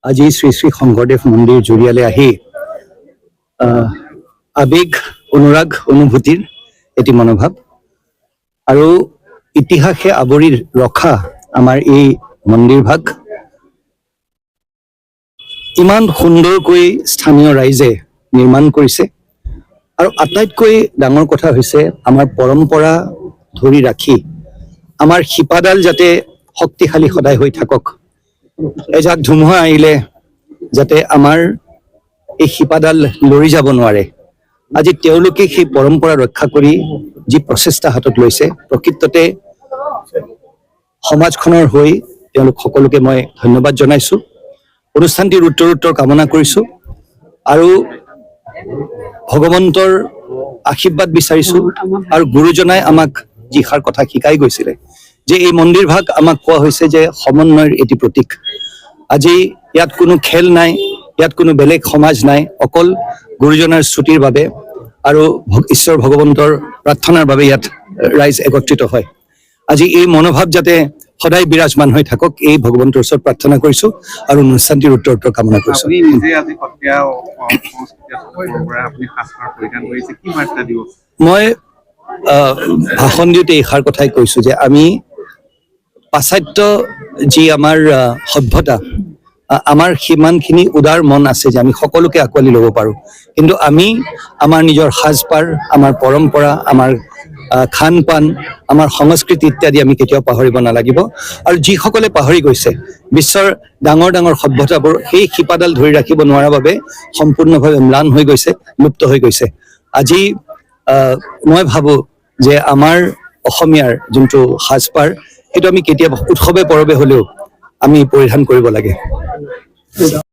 আজি শ্ৰী শ্ৰী শংকৰদেৱ মন্দিৰ জুৰিয়ালে আহি আবেগ অনুৰাগ অনুভূতিৰ এটি মনোভাৱ আৰু ইতিহাসে আৱৰি ৰখা আমাৰ এই মন্দিৰভাগ ইমান সুন্দৰকৈ স্থানীয় ৰাইজে নিৰ্মাণ কৰিছে আৰু আটাইতকৈ ডাঙৰ কথা হৈছে আমাৰ পৰম্পৰা ধৰি ৰাখি আমাৰ শিপাডাল যাতে শক্তিশালী সদায় হৈ থাকক। এজাক ধুমুহা আহিলে যাতে আমাৰ এই শিপাডাল লৰি যাব নোৱাৰে। আজি তেওঁলোকে সেই পৰম্পৰা ৰক্ষা কৰি যি প্ৰচেষ্টা হাতত লৈছে, প্ৰকৃততে সমাজখনৰ হৈ তেওঁলোক সকলোকে মই ধন্যবাদ জনাইছো। অনুষ্ঠানটিৰ উত্তৰোত্তৰ কামনা কৰিছো আৰু ভগৱন্তৰ আশীৰ্বাদ বিচাৰিছো আৰু গুৰুজনাই আমাক যিষাৰ কথা শিকাই গৈছিলে যে এই মন্দিৰভাগ আমাক কোৱা হৈছে যে সমন্বয়ৰ এটি প্ৰতীক। আজি ইয়াত কোনো খেল নাই, ইয়াত কোনো বেলেগ সমাজ নাই, অকল গুৰুজনাৰ স্তুতিৰ বাবে আৰু ঈশ্বৰ ভগৱন্তৰ প্ৰাৰ্থনাৰ বাবে ইয়াত ৰাইজ একত্ৰিত হয়। আজি এই মনোভাৱ যাতে সদায় বিৰাজমান হৈ থাকক, এই ভগৱন্তৰ ওচৰত প্ৰাৰ্থনা কৰিছো আৰু অনুষ্ঠানটিৰ উত্তৰোত্তৰ কামনা কৰিছো। মই ভাষণ দিওঁতে এইষাৰ কথাই কৈছো যে আমি পাশ্চাত্য যি আমাৰ সভ্যতা, আমাৰ সিমানখিনি উদাৰ মন আছে যে আমি সকলোকে আঁকোৱালি ল'ব পাৰোঁ, কিন্তু আমি আমাৰ নিজৰ সাজপাৰ, আমাৰ পৰম্পৰা, আমাৰ খান পান, আমাৰ সংস্কৃতি ইত্যাদি আমি কেতিয়াও পাহৰিব নালাগিব। আৰু যিসকলে পাহৰি গৈছে, বিশ্বৰ ডাঙৰ ডাঙৰ সভ্যতাবোৰ সেই শিপাডাল ধৰি ৰাখিব নোৱাৰাৰ বাবে সম্পূৰ্ণভাৱে ম্লান হৈ গৈছে, লুপ্ত হৈ গৈছে। আজি মই ভাবোঁ যে আমাৰ অসমীয়াৰ যোনটো সাজপাৰ, সেইটো আমি কেতিয়াবা উৎসৱে পৰৱে হ'লেও আমি পৰিধান কৰিব লাগে।